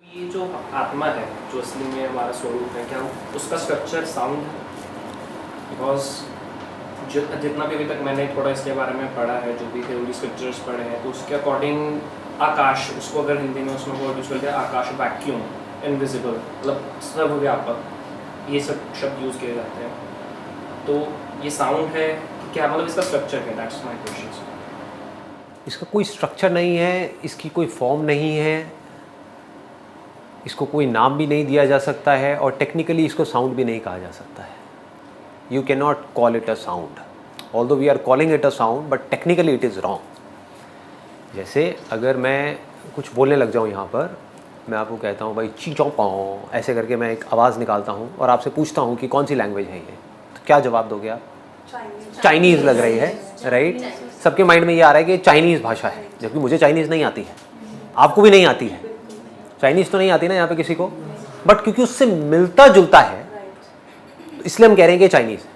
ये जो आत्मा है, जो असली में हमारा स्वरूप है, क्या उसका स्ट्रक्चर साउंड है? बिकॉज जितना भी अभी तक मैंने थोड़ा इसके बारे में पढ़ा है, जो भी थ्योरी स्क्रिप्चर्स पढ़े हैं, तो उसके अकॉर्डिंग आकाश, उसको अगर हिंदी में उसमें वर्ड यूज करते हैं आकाश, वैक्यूम, इनविजिबल, मतलब सर्वव्यापक, ये सब शब्द यूज़ किए जाते हैं। तो ये साउंड है क्या, मतलब इसका स्ट्रक्चर क्या? That's my question. इसका कोई स्ट्रक्चर नहीं है, इसकी कोई फॉर्म नहीं है, इसको कोई नाम भी नहीं दिया जा सकता है और टेक्निकली इसको साउंड भी नहीं कहा जा सकता है। You can not call it a sound, although we are calling it a sound, but technically it is wrong. जैसे अगर मैं कुछ बोलने लग जाऊँ यहाँ पर, मैं आपको कहता हूँ भाई ची चौ पाओ, ऐसे करके मैं एक आवाज़ निकालता हूँ और आपसे पूछता हूँ कि कौन सी लैंग्वेज है ये, तो क्या जवाब दोगे आप? चाइनीज़ लग रही है, राइट? सबके माइंड में ये आ रहा है कि चाइनीज़ भाषा है, जबकि मुझे चाइनीज़ नहीं आती है, आपको भी नहीं आती है। चाइनीज़ तो नहीं आती ना यहाँ पे किसी को, बट क्योंकि उससे मिलता जुलता है तो इसलिए हम कह रहे हैं कि चाइनीज़ है।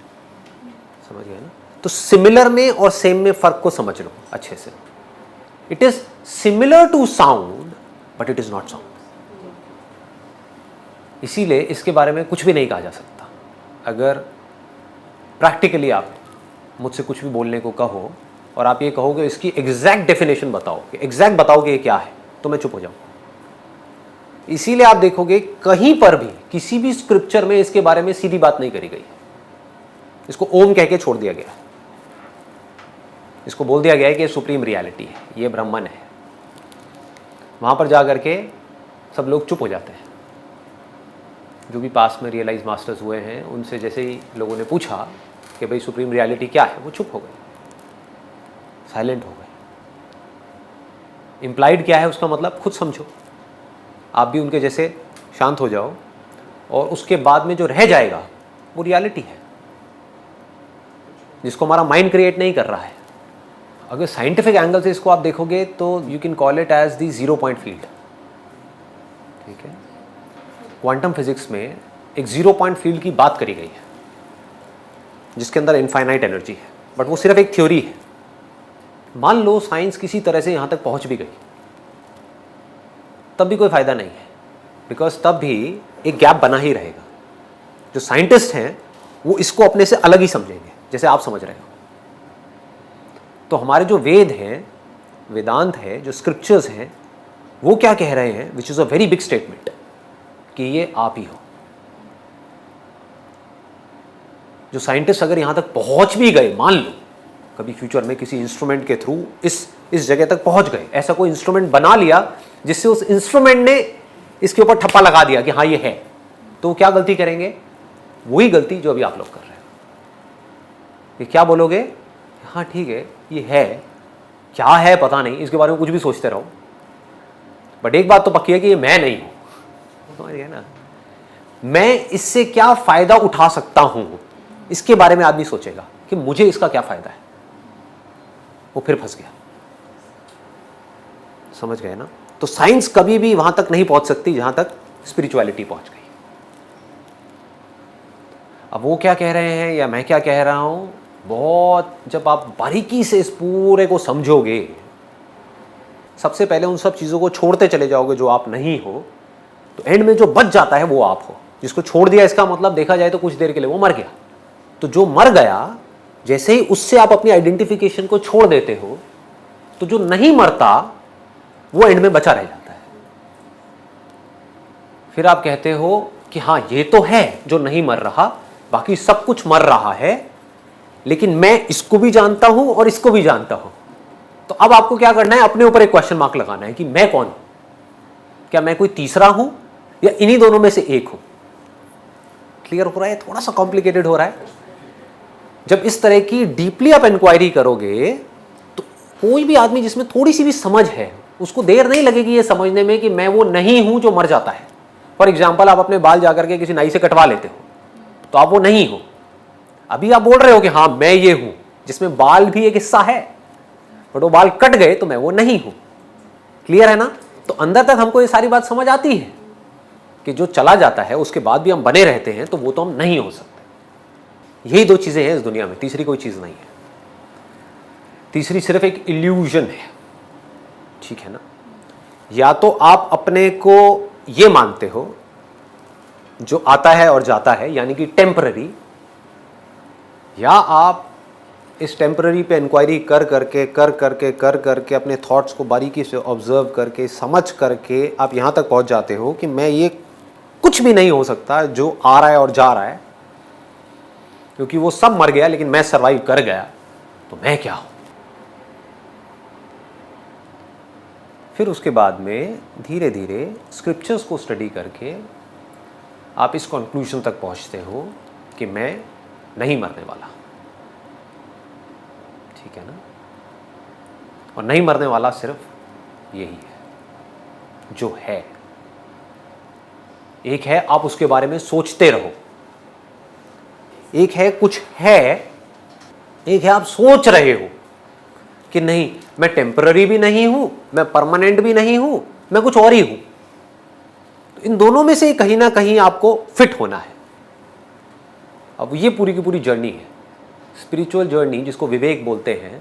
समझ गए ना? तो सिमिलर में और सेम में फ़र्क को समझ लो अच्छे से। It is similar to sound but it is not sound. इसीलिए इसके बारे में कुछ भी नहीं कहा जा सकता। अगर प्रैक्टिकली आप मुझसे कुछ भी बोलने को कहो और आप ये कहोगे इसकी एग्जैक्ट डेफिनेशन बताओ, एग्जैक्ट बताओ कि ये क्या है, तो मैं चुप हो जाऊँ। इसीलिए आप देखोगे कहीं पर भी किसी भी स्क्रिप्चर में इसके बारे में सीधी बात नहीं करी गई। इसको ओम कह के छोड़ दिया गया, इसको बोल दिया गया है कि ये सुप्रीम रियलिटी है, ये ब्रह्मन है। वहाँ पर जा कर के सब लोग चुप हो जाते हैं। जो भी पास में रियलाइज मास्टर्स हुए हैं उनसे जैसे ही लोगों ने पूछा कि भाई सुप्रीम रियलिटी क्या है, वो चुप हो गए, साइलेंट हो गए। इम्प्लाइड क्या है उसका मतलब खुद समझो। आप भी उनके जैसे शांत हो जाओ और उसके बाद में जो रह जाएगा वो रियलिटी है, जिसको हमारा माइंड क्रिएट नहीं कर रहा है। अगर साइंटिफिक एंगल से इसको आप देखोगे तो you can call it as the 0 point field. ठीक है, क्वांटम फिजिक्स में एक 0 पॉइंट फील्ड की बात करी गई है जिसके अंदर इनफाइनाइट एनर्जी है, बट वो सिर्फ एक थ्योरी है। मान लो साइंस किसी तरह से यहाँ तक पहुँच भी गई, तब भी कोई फायदा नहीं है, बिकॉज तब भी एक गैप बना ही रहेगा। जो साइंटिस्ट हैं वो इसको अपने से अलग ही समझेंगे, जैसे आप समझ रहे हो। तो हमारे जो वेद हैं, वेदांत है, जो स्क्रिप्चर्स हैं, वो क्या कह रहे हैं, which is a very big statement, कि ये आप ही हो। जो साइंटिस्ट अगर यहाँ तक पहुँच भी गए, मान लो कभी फ्यूचर में किसी इंस्ट्रूमेंट के थ्रू इस जगह तक पहुँच गए, ऐसा कोई इंस्ट्रूमेंट बना लिया जिससे उस इंस्ट्रूमेंट ने इसके ऊपर ठप्पा लगा दिया कि हाँ ये है, तो वो क्या गलती करेंगे? वही गलती जो अभी आप लोग कर रहे हो। ये क्या बोलोगे? हाँ ठीक है, ये है, क्या है पता नहीं, इसके बारे में कुछ भी सोचते रहो, बट एक बात तो पक्की है कि ये मैं नहीं हूं। समझ गए ना? मैं इससे क्या फायदा उठा सकता हूं, इसके बारे में आदमी सोचेगा कि मुझे इसका क्या फायदा है, वो फिर फंस गया। समझ गए ना? तो साइंस कभी भी वहां तक नहीं पहुंच सकती जहां तक स्पिरिचुअलिटी पहुंच गई। अब वो क्या कह रहे हैं या मैं क्या कह रहा हूं, बहुत जब आप बारीकी से इस पूरे को समझोगे, सबसे पहले उन सब चीज़ों को छोड़ते चले जाओगे जो आप नहीं हो, तो एंड में जो बच जाता है वो आप हो। जिसको छोड़ दिया, इसका मतलब देखा जाए तो कुछ देर के लिए वो मर गया। तो जो मर गया, जैसे ही उससे आप अपनी आइडेंटिफिकेशन को छोड़ देते हो, तो जो नहीं मरता वो एंड में बचा रह जाता है। फिर आप कहते हो कि हाँ ये तो है जो नहीं मर रहा, बाकी सब कुछ मर रहा है, लेकिन मैं इसको भी जानता हूं और इसको भी जानता हूं। तो अब आपको क्या करना है? अपने ऊपर एक क्वेश्चन मार्क लगाना है कि मैं कौन हूं? क्या मैं कोई तीसरा हूं या इन्हीं दोनों में से एक हूं? क्लियर हो रहा है? थोड़ा सा कॉम्प्लिकेटेड हो रहा है। जब इस तरह की डीपली आप इंक्वायरी करोगे तो कोई भी आदमी जिसमें थोड़ी सी भी समझ है, उसको देर नहीं लगेगी ये समझने में कि मैं वो नहीं हूं जो मर जाता है। फॉर एग्जाम्पल, आप अपने बाल जाकर के किसी नाई से कटवा लेते हो, तो आप वो नहीं हो। अभी आप बोल रहे हो कि हाँ मैं ये हूं, जिसमें बाल भी एक हिस्सा है, बट वो बाल कट गए तो मैं वो नहीं हूं। क्लियर है ना? तो अंदर तक हमको ये सारी बात समझ आती है कि जो चला जाता है उसके बाद भी हम बने रहते हैं, तो वो तो हम नहीं हो सकते। यही दो चीजें हैं इस दुनिया में, तीसरी कोई चीज नहीं है। तीसरी सिर्फ एक इल्यूजन है। ठीक है ना? या तो आप अपने को ये मानते हो जो आता है और जाता है यानी कि टेम्पररी, या आप इस टेम्पररी पे इंक्वायरी कर करके अपने थॉट्स को बारीकी से ऑब्जर्व करके समझ करके आप यहाँ तक पहुँच जाते हो कि मैं ये कुछ भी नहीं हो सकता जो आ रहा है और जा रहा है, क्योंकि वो सब मर गया लेकिन मैं सरवाइव कर गया, तो मैं क्या हूं। फिर उसके बाद में धीरे धीरे स्क्रिप्चर्स को स्टडी करके आप इस कंक्लूजन तक पहुंचते हो कि मैं नहीं मरने वाला, ठीक है ना। और नहीं मरने वाला सिर्फ यही है जो है। एक है आप उसके बारे में सोचते रहो, एक है कुछ है, एक है आप सोच रहे हो कि नहीं मैं टेम्पररी भी नहीं हूं, मैं परमानेंट भी नहीं हूं, मैं कुछ और ही हूं। तो इन दोनों में से कहीं ना कहीं आपको फिट होना है। अब ये पूरी की पूरी जर्नी है, स्पिरिचुअल जर्नी, जिसको विवेक बोलते हैं।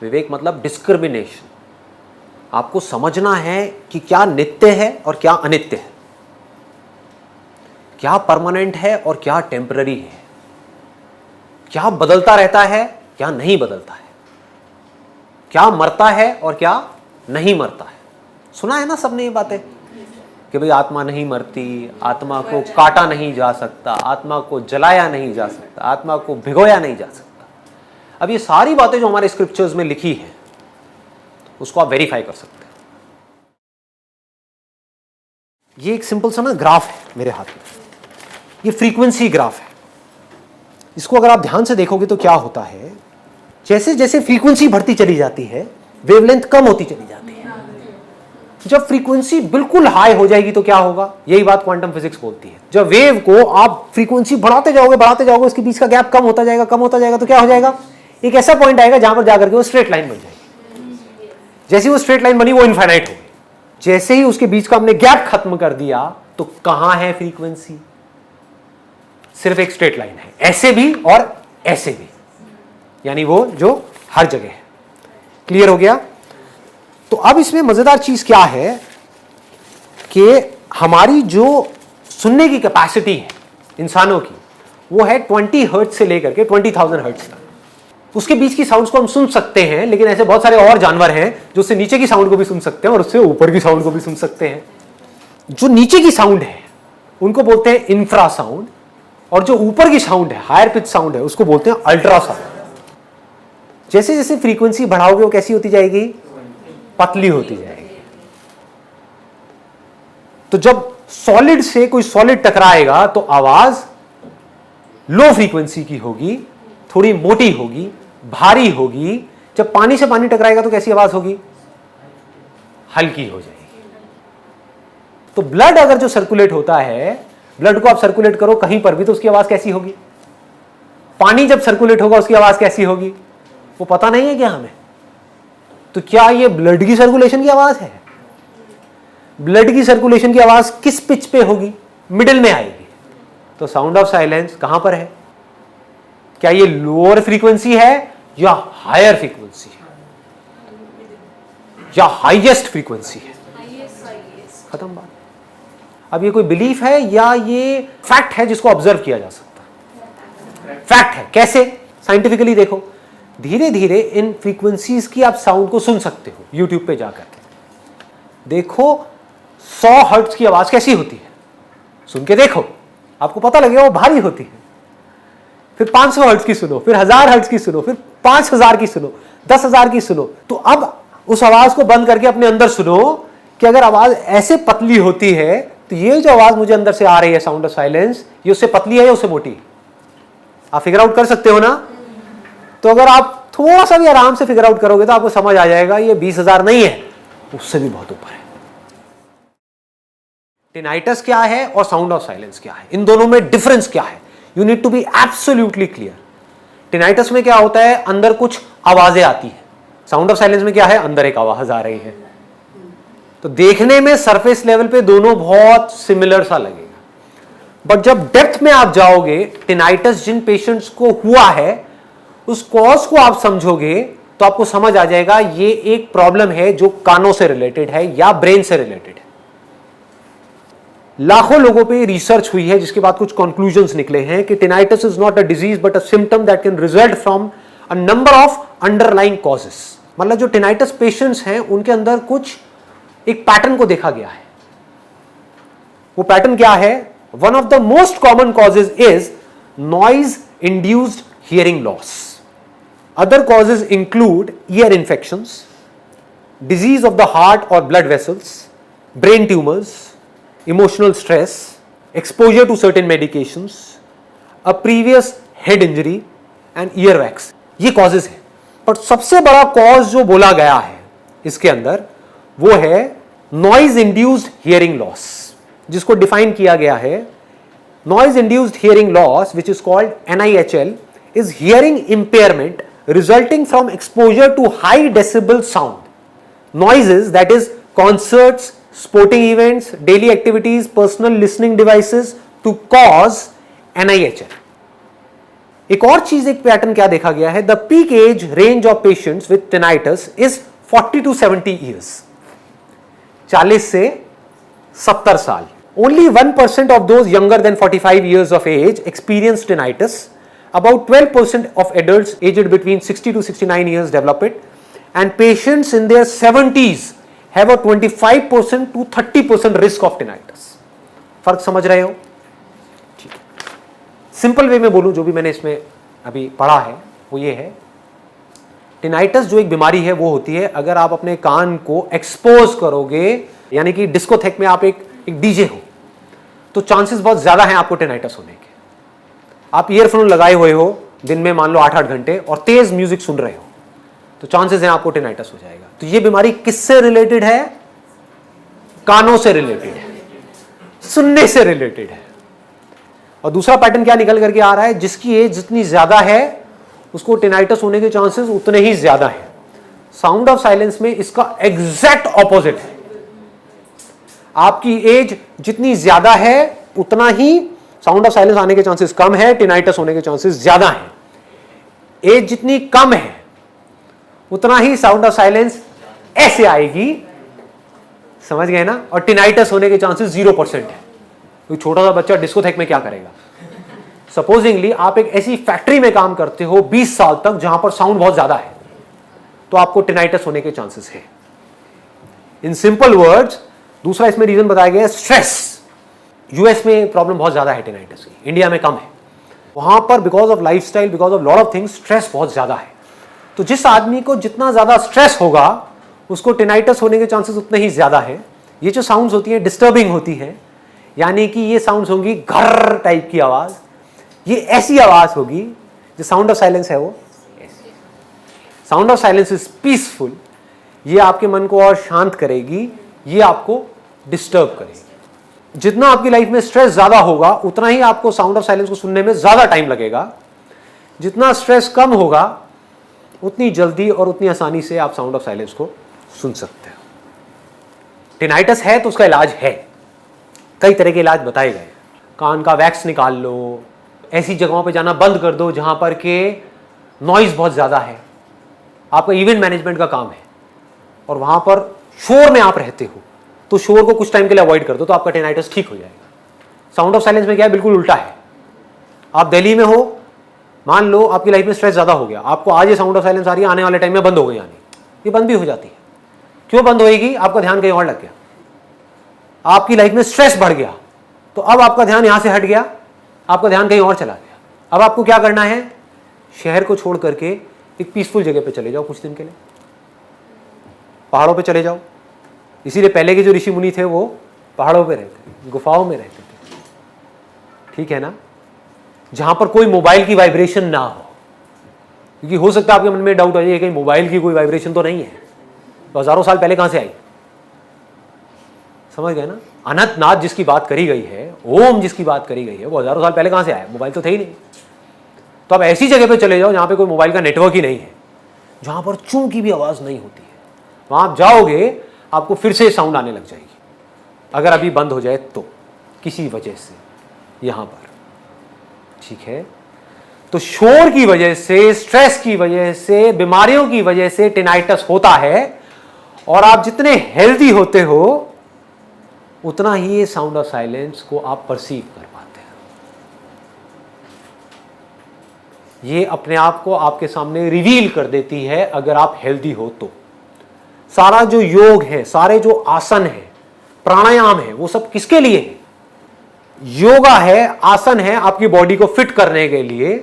विवेक मतलब डिस्क्रिमिनेशन। आपको समझना है कि क्या नित्य है और क्या अनित्य है, क्या परमानेंट है और क्या टेम्पररी है, क्या बदलता रहता है क्या नहीं बदलता है, क्या मरता है और क्या नहीं मरता है। सुना है ना सबने ये बातें कि भाई आत्मा नहीं मरती, आत्मा को काटा नहीं जा सकता, आत्मा को जलाया नहीं जा सकता, आत्मा को भिगोया नहीं जा सकता। अब ये सारी बातें जो हमारे स्क्रिप्चर्स में लिखी है उसको आप वेरीफाई कर सकते हैं। ये एक सिंपल सा ना ग्राफ है मेरे हाथ में, ये फ्रीक्वेंसी ग्राफ है। इसको अगर आप ध्यान से देखोगे तो क्या होता है, जैसे जैसे फ्रीक्वेंसी बढ़ती चली जाती है वेवलेंथ कम होती चली जाती है। जब फ्रीक्वेंसी बिल्कुल हाई हो जाएगी तो क्या होगा, यही बात क्वांटम फिजिक्स बोलती है। जब वेव को आप फ्रीक्वेंसी बढ़ाते जाओगे उसके बीच का गैप कम होता जाएगा तो क्या हो जाएगा, एक ऐसा पॉइंट आएगा जहां पर जाकर के वो स्ट्रेट लाइन बन जाएगी। जैसे वो स्ट्रेट लाइन बनी वो इनफाइनाइट हो गई। जैसे ही उसके बीच का हमने गैप खत्म कर दिया तो कहां है फ्रीक्वेंसी, सिर्फ एक स्ट्रेट लाइन है, ऐसे भी और ऐसे भी, यानी वो जो हर जगह है। क्लियर हो गया। तो अब इसमें मजेदार चीज क्या है कि हमारी जो सुनने की कैपेसिटी है इंसानों की, वो है 20 हर्ट्ज से लेकर के 20,000 हर्ट्ज तक। उसके बीच की साउंड्स को हम सुन सकते हैं, लेकिन ऐसे बहुत सारे और जानवर हैं जो उससे नीचे की साउंड को भी सुन सकते हैं और उससे ऊपर की साउंड को भी सुन सकते हैं। जो नीचे की साउंड है उनको बोलते हैं इंफ्रासाउंड, और जो ऊपर की साउंड है, हायर पिच साउंड है, उसको बोलते हैं अल्ट्रासाउंड। जैसे जैसे फ्रीक्वेंसी बढ़ाओगे वो कैसी होती जाएगी, पतली होती जाएगी। तो जब सॉलिड से कोई सॉलिड टकराएगा तो आवाज लो फ्रीक्वेंसी की होगी, थोड़ी मोटी होगी, भारी होगी। जब पानी से पानी टकराएगा तो कैसी आवाज होगी, हल्की हो जाएगी। तो ब्लड अगर जो सर्कुलेट होता है, ब्लड को आप सर्कुलेट करो कहीं पर भी तो उसकी आवाज कैसी होगी, पानी जब सर्कुलेट होगा उसकी आवाज कैसी होगी, वो पता नहीं है क्या हमें। तो क्या ये ब्लड की सर्कुलेशन की आवाज है, ब्लड की सर्कुलेशन की आवाज किस पिच पे होगी, मिडिल में आएगी। तो साउंड ऑफ साइलेंस कहां पर है, क्या ये लोअर फ्रीक्वेंसी है या हायर फ्रीक्वेंसी है या हाईएस्ट फ्रीक्वेंसी है, खत्म बात। अब ये कोई बिलीफ है या ये फैक्ट है जिसको ऑब्जर्व किया जा सकता है, फैक्ट है। कैसे, साइंटिफिकली देखो, धीरे धीरे इन फ्रीक्वेंसीज की आप साउंड को सुन सकते हो। यूट्यूब पे जाकर के देखो 100 हर्ट्ज की आवाज कैसी होती है, सुन के देखो, आपको पता लगेगा वो भारी होती है। फिर 500 हर्ट्ज की सुनो, फिर 1000 हर्ट्ज की सुनो, फिर 5000 की सुनो, 10,000 की सुनो। तो अब उस आवाज को बंद करके अपने अंदर सुनो कि अगर आवाज ऐसे पतली होती है तो ये जो आवाज मुझे अंदर से आ रही है, साउंड ऑफ साइलेंस, ये उससे पतली है या उससे मोटी है। आप फिगर आउट कर सकते हो ना। तो अगर आप थोड़ा सा भी आराम से फिगर आउट करोगे तो आपको समझ आ जाएगा ये 20,000 नहीं है, उससे भी बहुत ऊपर है। टिनाइटस क्या है और साउंड ऑफ साइलेंस क्या है, इन दोनों में डिफरेंस क्या है, you need to be absolutely clear. Tinnitus में क्या होता है, अंदर कुछ आवाजें आती है। साउंड ऑफ साइलेंस में क्या है, अंदर एक आवाज आ रही है। तो देखने में सरफेस लेवल पे दोनों बहुत सिमिलर सा लगेगा, बट जब डेप्थ में आप जाओगे, टिनाइटस जिन पेशेंट्स को हुआ है उस कॉज को आप समझोगे तो आपको समझ आ जाएगा ये एक प्रॉब्लम है जो कानों से रिलेटेड है या ब्रेन से रिलेटेड है। लाखों लोगों पे रिसर्च हुई है जिसके बाद कुछ कंक्लूजन्स निकले हैं कि tinnitus is not a disease but a symptom that can result from a number of underlying causes. मतलब जो टिनाइटस पेशेंट्स हैं उनके अंदर कुछ एक पैटर्न को देखा गया है। वो पैटर्न क्या है? One of the most common causes is noise induced hearing loss. Other causes include year infections, disease of the heart or blood vessels, brain tumors, emotional stress, exposure to certain medications, a previous head injury and earwax। ये causes है। पर सबसे बड़ा cause जो बोला गया है इसके अंदर वो है noise induced hearing loss, जिसको define किया गया है noise induced hearing loss which is called NIHL is hearing impairment resulting from exposure to high decibel sound, noises that is concerts, sporting events, daily activities, personal listening devices to cause NIHL। एक और चीज, एक pattern क्या देखा गया है? The peak age range of patients with tinnitus is 40 to 70 years, 40 से 70 साल। Only 1% of those younger than 45 years of age experience tinnitus. About 12% of adults aged between 60 to 69 years develop it. And patients in their 70s have a 25% to 30% risk of tinnitus। फर्क समझ रहे हो? ठीक है। Simple way में बोलूं, जो भी मैंने इसमें अभी पढ़ा है वो ये है, टिनाइटस जो एक बीमारी है वो होती है अगर आप अपने कान को एक्सपोज करोगे, यानी कि डिस्कोथेक में आप एक डीजे हो, तो चांसेस बहुत ज्यादा हैं आपको टिनाइटस होने के। आप ईयरफोन लगाए हुए हो दिन में मान लो 8-8 घंटे और तेज म्यूजिक सुन रहे हो, तो चांसेस हैं आपको टिनाइटस हो जाएगा। तो ये बीमारी किससे रिलेटेड है? कानों से रिलेटेड है, सुनने से रिलेटेड है। और दूसरा पैटर्न क्या निकल करके आ रहा है? जिसकी एज जितनी ज्यादा है उसको टिनाइटस होने के चांसेस उतने ही ज्यादा है। साउंड ऑफ साइलेंस में इसका एग्जैक्ट ऑपोजिट है। आपकी एज जितनी ज्यादा है उतना ही साउंड ऑफ साइलेंस आने के चांसेस कम है, टिनाइटस होने के चांसेस ज्यादा है। एज जितनी कम है उतना ही साउंड ऑफ साइलेंस ऐसे आएगी, समझ गए ना? और टिनाइटस होने के चांसेस 0% है। तो छोटा सा बच्चा डिस्कोथेक में क्या करेगा? सपोजिंगली आप एक ऐसी फैक्ट्री में काम करते हो 20 साल तक जहां पर साउंड बहुत ज्यादा है, तो आपको टिनाइटस होने के चांसेस है। इन सिंपल वर्ड्स, दूसरा इसमें रीजन बताया गया है स्ट्रेस। यूएस में प्रॉब्लम बहुत ज्यादा है टिनाइटस की, इंडिया में कम है। वहां पर because of lifestyle, because of lot of things, stress बहुत ज्यादा है। तो जिस आदमी को जितना ज्यादा स्ट्रेस होगा उसको टिनाइटस होने के चांसेस उतने ही ज्यादा है। ये जो साउंड्स होती हैं डिस्टर्बिंग होती है, यानी कि ये साउंड्स होंगी घर टाइप की आवाज, ये ऐसी आवाज होगी। जो साउंड ऑफ साइलेंस है वो ऐसी। Sound of silence is peaceful, ये आपके मन को और शांत करेगी, ये आपको डिस्टर्ब करेगी। जितना आपकी लाइफ में स्ट्रेस ज्यादा होगा उतना ही आपको साउंड ऑफ साइलेंस को सुनने में ज्यादा टाइम लगेगा। जितना स्ट्रेस कम होगा उतनी जल्दी और उतनी आसानी से आप साउंड ऑफ साइलेंस को सुन सकते हो। टिनाइटस है तो उसका इलाज है, कई तरह के इलाज बताए गए। कान का वैक्स निकाल लो, ऐसी जगहों पे जाना बंद कर दो जहां पर के नॉइज बहुत ज्यादा है। आपका इवेंट मैनेजमेंट का काम है और वहां पर शोर में आप रहते हो, तो शोर को कुछ टाइम के लिए अवॉइड कर दो, तो आपका टिनाइटस ठीक हो जाएगा। साउंड ऑफ साइलेंस में क्या है? बिल्कुल उल्टा है। आप दिल्ली में हो, मान लो आपकी लाइफ में स्ट्रेस ज्यादा हो गया, आपको आज ये साउंड ऑफ साइलेंस आ रही है, आने वाले टाइम में बंद हो गई आनी, ये बंद भी हो जाती है। क्यों बंद होएगी? आपका ध्यान कहीं और लग गया, आपकी लाइफ में स्ट्रेस बढ़ गया, तो अब आपका ध्यान यहां से हट गया, आपका ध्यान कहीं और चला गया। अब आपको क्या करना है? शहर को छोड़ करके एक पीसफुल जगह पे चले जाओ, कुछ दिन के लिए पहाड़ों पे चले जाओ। इसीलिए पहले के जो ऋषि मुनि थे वो पहाड़ों पे रहते थे, गुफाओं में रहते थे, ठीक है ना? जहां पर कोई मोबाइल की वाइब्रेशन ना हो, क्योंकि हो सकता है आपके मन में डाउट आ जाए कहीं मोबाइल की कोई वाइब्रेशन तो नहीं है, तो हजारों साल पहले कहां से आई? समझ गए ना? अनंतनाथ जिसकी बात करी गई है, ओम जिसकी बात करी गई है, वो हजारों साल पहले कहां से आया? मोबाइल तो थे ही नहीं। तो आप ऐसी जगह पे चले जाओ जहां पे कोई मोबाइल का नेटवर्क ही नहीं है, जहां पर चूं की भी आवाज नहीं होती है। वहां आप जाओगे, आपको फिर से साउंड आने लग जाएगी, अगर अभी बंद हो जाए तो किसी वजह से यहां पर, ठीक है? तो शोर की वजह से, स्ट्रेस की वजह से, बीमारियों की वजह से टिनाइटस होता है। और आप जितने हेल्दी होते हो उतना ही ये साउंड ऑफ साइलेंस को आप परसीव कर पाते हैं। ये अपने आप को आपके सामने रिवील कर देती है अगर आप हेल्दी हो तो। सारा जो योग है, सारे जो आसन है, प्राणायाम है, वो सब किसके लिए है? योगा है, आसन है आपकी बॉडी को फिट करने के लिए,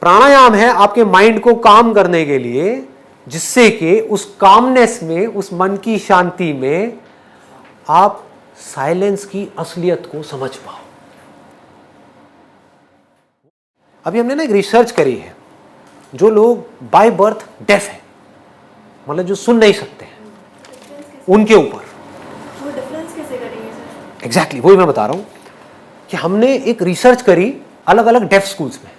प्राणायाम है आपके माइंड को काम करने के लिए, जिससे कि उस कामनेस में, उस मन की शांति में आप साइलेंस की असलियत को समझ पाओ। अभी हमने ना एक रिसर्च करी है, जो लोग बाय बर्थ डेफ है, मतलब जो सुन नहीं सकते हैं, उनके ऊपर वो डिफरेंस कैसे करेंगे सर? एग्जैक्टली वही मैं बता रहा हूं कि हमने एक रिसर्च करी अलग अलग डेफ स्कूल्स में।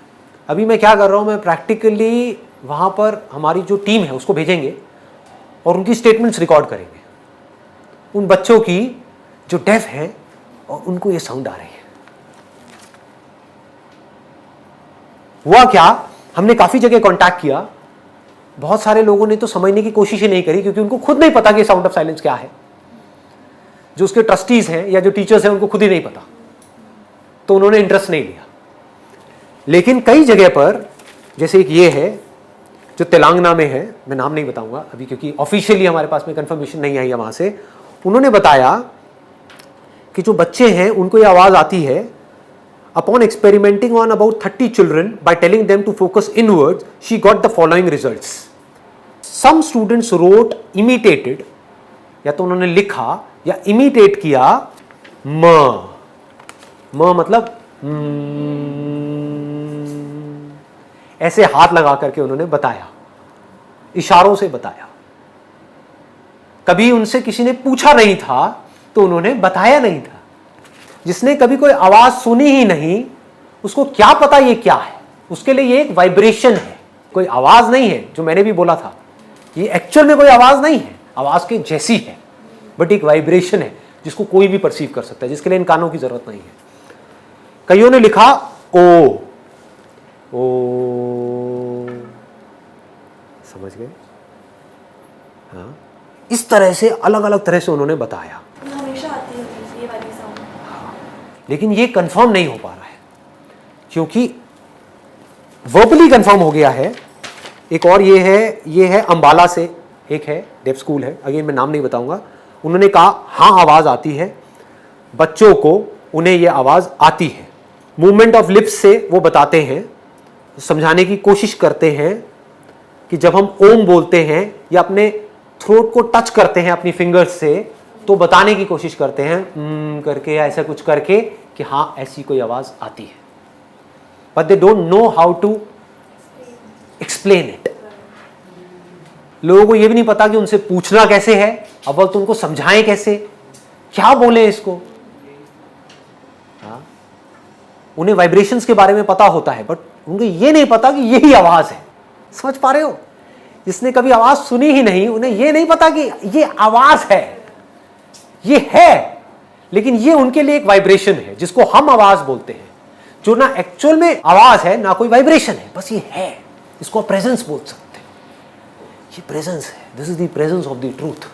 अभी मैं क्या कर रहा हूं, मैं प्रैक्टिकली वहां पर हमारी जो टीम है उसको भेजेंगे और उनकी स्टेटमेंट्स रिकॉर्ड करेंगे, उन बच्चों की जो डेफ हैं और उनको ये साउंड आ रही है। हुआ क्या, हमने काफी जगह कांटेक्ट किया, बहुत सारे लोगों ने तो समझने की कोशिश ही नहीं करी, क्योंकि उनको खुद नहीं पता कि साउंड ऑफ साइलेंस क्या है। जो उसके ट्रस्टीज हैं या जो टीचर्स हैं उनको खुद ही नहीं पता, तो उन्होंने इंटरेस्ट नहीं लिया। लेकिन कई जगह पर, जैसे एक ये है जो तेलंगाना में है, मैं नाम नहीं बताऊंगा अभी क्योंकि ऑफिशियली हमारे पास में कंफर्मेशन नहीं आई है वहां से, उन्होंने बताया कि जो बच्चे हैं उनको ये आवाज आती है। Upon experimenting on about 30 children by telling them to focus inwards, she got the following results. Some students wrote imitated, या तो उन्होंने लिखा या इमिटेट किया म मतलब ऐसे हाथ लगा करके उन्होंने बताया, इशारों से बताया। कभी उनसे किसी ने पूछा नहीं था तो उन्होंने बताया नहीं था। जिसने कभी कोई आवाज सुनी ही नहीं, उसको क्या पता ये क्या है? उसके लिए ये एक वाइब्रेशन है, कोई आवाज नहीं है। जो मैंने भी बोला था, ये एक्चुअल में कोई आवाज नहीं है, आवाज के जैसी है, बट एक वाइब्रेशन है जिसको कोई भी परसीव कर सकता है, जिसके लिए इन कानों की जरूरत नहीं है। कईयों ने लिखा ओ, समझ गए? हाँ, इस तरह से अलग अलग तरह से उन्होंने बताया। हमेशा आती है ये वाली साउंड। लेकिन ये कंफर्म नहीं हो पा रहा है, क्योंकि वर्बली कंफर्म हो गया है। एक और ये है अंबाला से, एक है डेफ स्कूल है, अगेन मैं नाम नहीं बताऊंगा। उन्होंने कहा हाँ आवाज आती है, बच्चों को उन्हें ये आवाज आती है। मूवमेंट ऑफ लिप्स से वो बताते हैं, समझाने की कोशिश करते हैं कि जब हम ओम बोलते हैं या अपने थ्रोट को टच करते हैं अपनी फिंगर्स से, तो बताने की कोशिश करते हैं करके या ऐसा कुछ करके कि हाँ ऐसी कोई आवाज आती है, but they don't know how to explain it. लोगों को यह भी नहीं पता कि उनसे पूछना कैसे है, अब तो उनको समझाएं कैसे, क्या बोले इसको। हाँ? उन्हें वाइब्रेशंस के बारे में पता होता है, बट उनको ये नहीं पता कि यही आवाज है। समझ पा रहे हो? जिसने कभी आवाज सुनी ही नहीं, उन्हें ये नहीं पता कि ये आवाज है, ये है, लेकिन ये उनके लिए एक वाइब्रेशन है जिसको हम आवाज बोलते हैं, जो ना एक्चुअल में आवाज है ना कोई वाइब्रेशन है, बस ये है। इसको प्रेजेंस बोल सकते हैं। ये प्रेजेंस है, this is the presence of the truth.